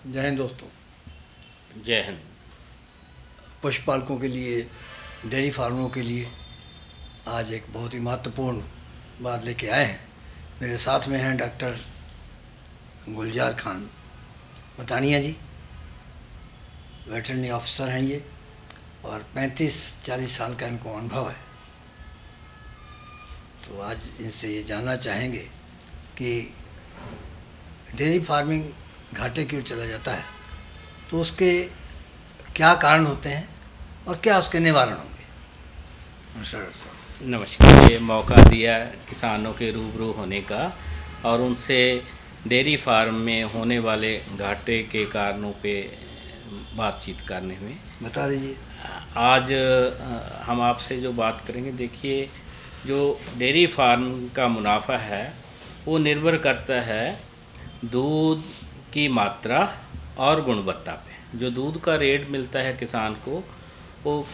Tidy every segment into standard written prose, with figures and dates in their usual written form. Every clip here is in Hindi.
जय हिंद दोस्तों। जय हिंद। पशुपालकों के लिए, डेयरी फार्मरों के लिए आज एक बहुत ही महत्वपूर्ण बात लेके आए हैं। मेरे साथ में हैं डॉक्टर गुलजार खान मतानिया जी, वेटरनरी ऑफिसर हैं ये, और 35-40 साल का इनको अनुभव है। तो आज इनसे ये जानना चाहेंगे कि डेयरी फार्मिंग घाटे क्यों चला जाता है, तो उसके क्या कारण होते हैं और क्या उसके निवारण होंगे। नमस्कार। ये मौका दिया किसानों के रूबरू होने का और उनसे डेयरी फार्म में होने वाले घाटे के कारणों पे बातचीत करने में बता दीजिए। आज हम आपसे जो बात करेंगे, देखिए जो डेयरी फार्म का मुनाफा है वो निर्भर करता है दूध की मात्रा और गुणवत्ता पे। जो दूध का रेट मिलता है किसान को, वो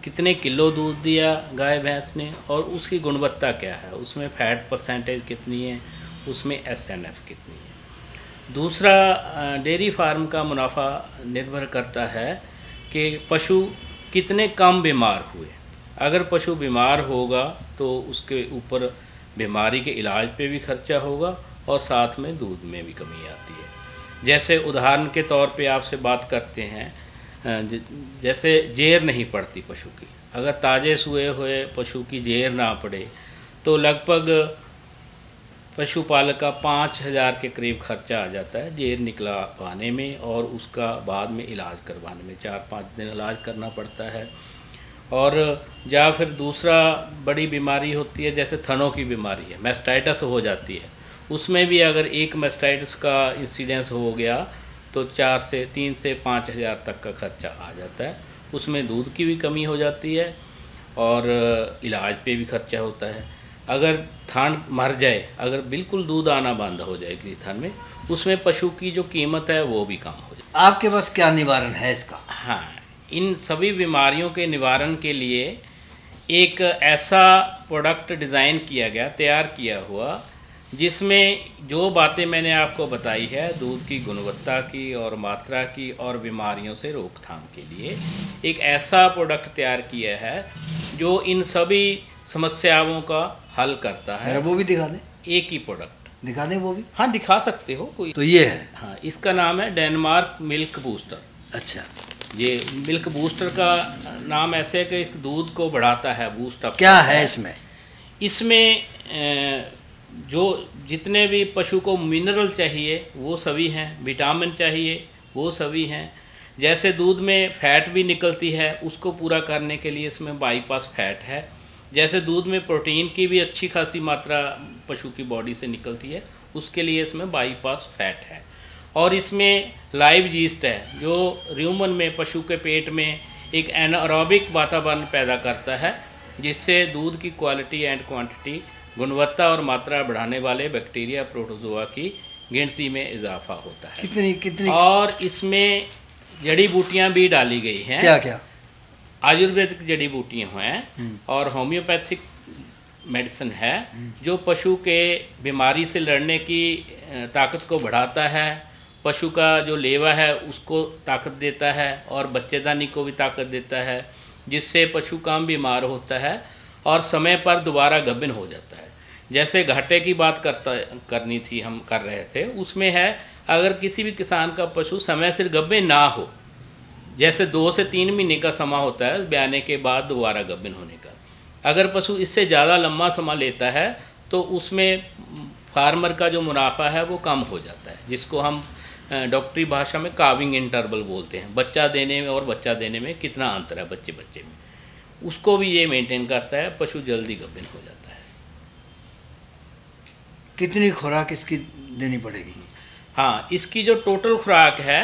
कितने किलो दूध दिया गाय भैंस ने और उसकी गुणवत्ता क्या है, उसमें फैट परसेंटेज कितनी है, उसमें SNF कितनी है। दूसरा, डेयरी फार्म का मुनाफा निर्भर करता है कि पशु कितने कम बीमार हुए। अगर पशु बीमार होगा तो उसके ऊपर बीमारी के इलाज पे भी खर्चा होगा और साथ में दूध में भी कमी आती है। जैसे उदाहरण के तौर पे आपसे बात करते हैं, जैसे जेर नहीं पड़ती पशु की। अगर ताज़े सुए हुए पशु की जेर ना पड़े तो लगभग पशुपालक का 5,000 के करीब खर्चा आ जाता है जेर निकलवाने में और उसका बाद में इलाज करवाने में। 4-5 दिन इलाज करना पड़ता है। और या फिर दूसरा बड़ी बीमारी होती है, जैसे थनों की बीमारी है, मैस्टाइटिस हो जाती है। उसमें भी अगर एक मैस्टाइटिस का इंसिडेंस हो गया तो 3 से 5,000 तक का खर्चा आ जाता है। उसमें दूध की भी कमी हो जाती है और इलाज पे भी खर्चा होता है। अगर थन मर जाए, अगर बिल्कुल दूध आना बंद हो जाए किसी थन में, उसमें पशु की जो कीमत है वो भी कम हो जाए। आपके पास क्या निवारण है इसका? हाँ, इन सभी बीमारियों के निवारण के लिए एक ऐसा प्रोडक्ट डिज़ाइन किया गया, तैयार किया हुआ, जिसमें जो बातें मैंने आपको बताई है दूध की गुणवत्ता की और मात्रा की और बीमारियों से रोकथाम के लिए, एक ऐसा प्रोडक्ट तैयार किया है जो इन सभी समस्याओं का हल करता है। वो भी दिखा दें। एक ही प्रोडक्ट दिखा दें वो भी? हाँ, दिखा सकते हो कोई। तो ये है? हाँ, इसका नाम है डेनमार्क मिल्क बूस्टर। अच्छा। ये मिल्क बूस्टर का नाम ऐसे है कि दूध को बढ़ाता है, बूस्ट अप। क्या है इसमें? इसमें जो जितने भी पशु को मिनरल चाहिए वो सभी हैं, विटामिन चाहिए वो सभी हैं। जैसे दूध में फैट भी निकलती है, उसको पूरा करने के लिए इसमें बाईपास फैट है। जैसे दूध में प्रोटीन की भी अच्छी खासी मात्रा पशु की बॉडी से निकलती है, उसके लिए इसमें बाईपास फैट है। और इसमें लाइव यीस्ट है जो र्यूमन में, पशु के पेट में एक एनारोबिक वातावरण पैदा करता है, जिससे दूध की क्वालिटी एंड क्वांटिटी, गुणवत्ता और मात्रा बढ़ाने वाले बैक्टीरिया प्रोटोजोआ की गिनती में इजाफा होता है। कितनी? और इसमें जड़ी बूटियाँ भी डाली गई हैं। क्या क्या? आयुर्वेदिक जड़ी बूटियाँ हैं और होम्योपैथिक मेडिसिन है जो पशु के बीमारी से लड़ने की ताकत को बढ़ाता है, पशु का जो लेवा है उसको ताकत देता है और बच्चेदानी को भी ताकत देता है, जिससे पशु कम बीमार होता है और समय पर दोबारा गब्बन हो जाता है। जैसे घाटे की बात करनी थी, हम कर रहे थे, उसमें है अगर किसी भी किसान का पशु समय से गब्बन ना हो, जैसे 2 से 3 महीने का समय होता है ब्याने के बाद दोबारा गब्बन होने का, अगर पशु इससे ज़्यादा लंबा समय लेता है तो उसमें फार्मर का जो मुनाफा है वो कम हो जाता है, जिसको हम डॉक्टरी भाषा में काविंग इंटरवल बोलते हैं। बच्चा देने में और बच्चा देने में कितना अंतर है बच्चे में, उसको भी ये मेंटेन करता है, पशु जल्दी गब्बन हो जाता है। कितनी खुराक इसकी देनी पड़ेगी? हाँ, इसकी जो टोटल खुराक है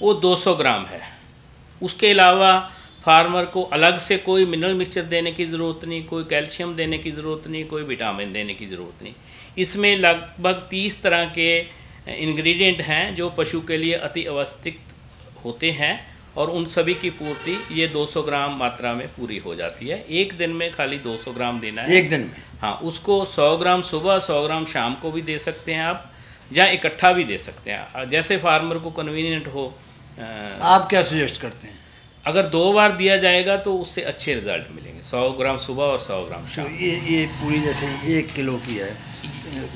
वो 200 ग्राम है। उसके अलावा फार्मर को अलग से कोई मिनरल मिक्सचर देने की ज़रूरत नहीं, कोई कैल्शियम देने की ज़रूरत नहीं, कोई विटामिन देने की ज़रूरत नहीं। इसमें लगभग 30 तरह के इंग्रेडिएंट हैं जो पशु के लिए अति आवश्यक होते हैं और उन सभी की पूर्ति ये 200 ग्राम मात्रा में पूरी हो जाती है। एक दिन में खाली 200 ग्राम देना है। एक दिन में? हाँ, उसको 100 ग्राम सुबह, 100 ग्राम शाम को भी दे सकते हैं आप। या इकट्ठा भी दे सकते हैं, जैसे फार्मर को कन्वीनियंट हो। आप क्या सजेस्ट करते हैं? अगर 2 बार दिया जाएगा तो उससे अच्छे रिजल्ट मिलेंगे, 100 ग्राम सुबह और 100 ग्राम शाम। तो ये पूरी जैसे 1 किलो की है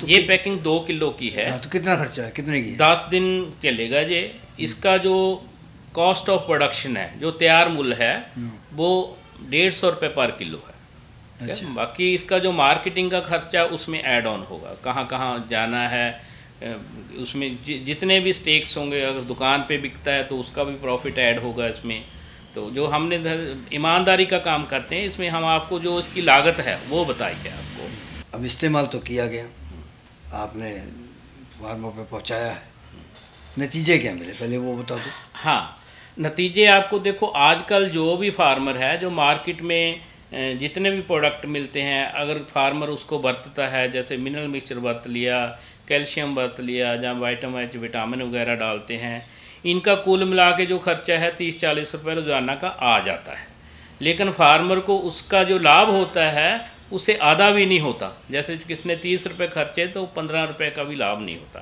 तो ये पैकिंग 2 किलो की है। तो कितना खर्चा है, कितने की है? 10 दिन चलेगा ये। इसका जो कॉस्ट ऑफ प्रोडक्शन है, जो तैयार मूल्य है, वो 150 रुपये पर किलो है। अच्छा। बाकी इसका जो मार्केटिंग का खर्चा उसमें ऐड ऑन होगा, कहाँ कहाँ जाना है, उसमें जितने भी स्टेक्स होंगे, अगर दुकान पे बिकता है तो उसका भी प्रॉफिट ऐड होगा इसमें। तो जो हमने ईमानदारी का काम करते हैं, इसमें हम आपको जो इसकी लागत है वो बताइए आपको। अब इस्तेमाल तो किया गया, आपने फार्मों पे पहुंचाया है, नतीजे क्या मिले पहले वो बता दो। हाँ, नतीजे आपको देखो, आजकल जो भी फार्मर है, जो मार्केट में जितने भी प्रोडक्ट मिलते हैं, अगर फार्मर उसको बरतता है, जैसे मिनरल मिक्सचर बरत लिया, कैल्शियम बरत लिया, जहाँ विटामिन वगैरह डालते हैं, इनका कुल मिला के जो खर्चा है 30-40 रुपये रोज़ाना का आ जाता है। लेकिन फार्मर को उसका जो लाभ होता है उससे आधा भी नहीं होता। जैसे किसने 30 रुपये खर्चे तो 15 रुपये का भी लाभ नहीं होता।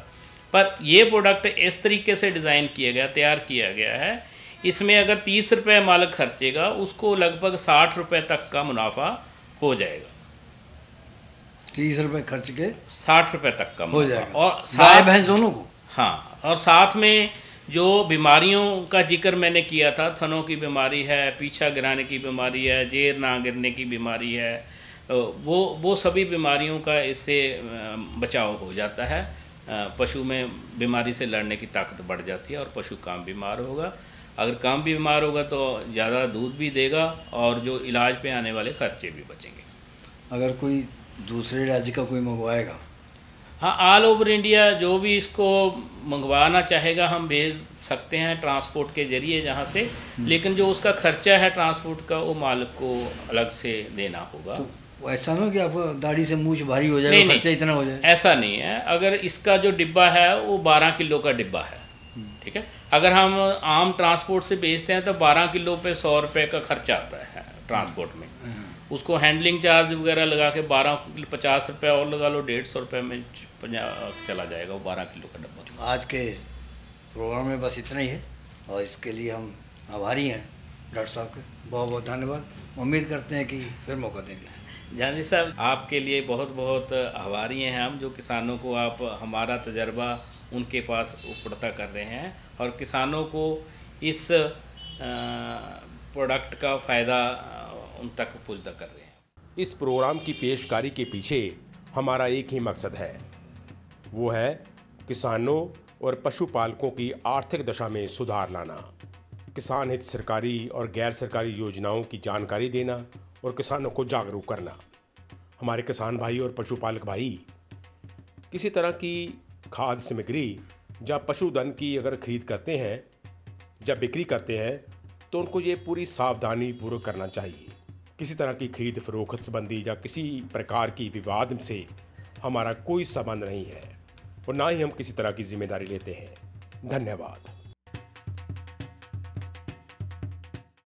पर ये प्रोडक्ट इस तरीके से डिज़ाइन किया गया, तैयार किया गया है, इसमें अगर 30 रुपये मालिक खर्चेगा, उसको लगभग 60 रुपये तक का मुनाफा हो जाएगा। 30 रुपये खर्च के 60 रुपये तक का हो जाएगा, और गाय भैंस दोनों को। हाँ, और साथ में जो बीमारियों का जिक्र मैंने किया था, थनों की बीमारी है, पीछा गिराने की बीमारी है, जेर ना गिरने की बीमारी है, वो सभी बीमारियों का इससे बचाव हो जाता है। पशु में बीमारी से लड़ने की ताकत बढ़ जाती है और पशु कम बीमार होगा। अगर कम बीमार होगा तो ज़्यादा दूध भी देगा और जो इलाज पे आने वाले खर्चे भी बचेंगे। अगर कोई दूसरे राज्य का कोई मंगवाएगा? हाँ, ऑल ओवर इंडिया जो भी इसको मंगवाना चाहेगा हम भेज सकते हैं ट्रांसपोर्ट के ज़रिए जहाँ से, लेकिन जो उसका खर्चा है ट्रांसपोर्ट का वो मालिक को अलग से देना होगा। तो ऐसा ना कि आपको दाढ़ी से मूछ भारी हो जाए, खर्चा इतना हो जाए, ऐसा नहीं है। अगर इसका जो डिब्बा है वो 12 किलो का डिब्बा है, ठीक है। अगर हम आम ट्रांसपोर्ट से बेचते हैं तो 12 किलो पे 100 रुपये का खर्चा आता है ट्रांसपोर्ट में। उसको हैंडलिंग चार्ज वगैरह लगा के 50 रुपये और लगा लो, 150 रुपये में चला जाएगा वो 12 किलो का डब्बा। आज के प्रोग्राम में बस इतना ही है और इसके लिए हम आभारी हैं डॉक्टर साहब के, बहुत बहुत धन्यवाद। उम्मीद करते हैं कि फिर मौका देंगे। जानी साहब, आपके लिए बहुत बहुत आभारी हैं हम, जो किसानों को आप हमारा तजर्बा उनके पास उपलब्ध कर रहे हैं और किसानों को इस प्रोडक्ट का फ़ायदा उन तक पहुँचता कर रहे हैं। इस प्रोग्राम की पेशकारी के पीछे हमारा एक ही मकसद है, वो है किसानों और पशुपालकों की आर्थिक दशा में सुधार लाना, किसान हित सरकारी और गैर सरकारी योजनाओं की जानकारी देना और किसानों को जागरूक करना। हमारे किसान भाई और पशुपालक भाई किसी तरह की खाद्य सामग्री या पशुधन की अगर खरीद करते हैं, जब बिक्री करते हैं, तो उनको ये पूरी सावधानी पूर्वक करना चाहिए। किसी तरह की खरीद फरोख्त संबंधी या किसी प्रकार की विवाद से हमारा कोई संबंध नहीं है और ना ही हम किसी तरह की जिम्मेदारी लेते हैं। धन्यवाद।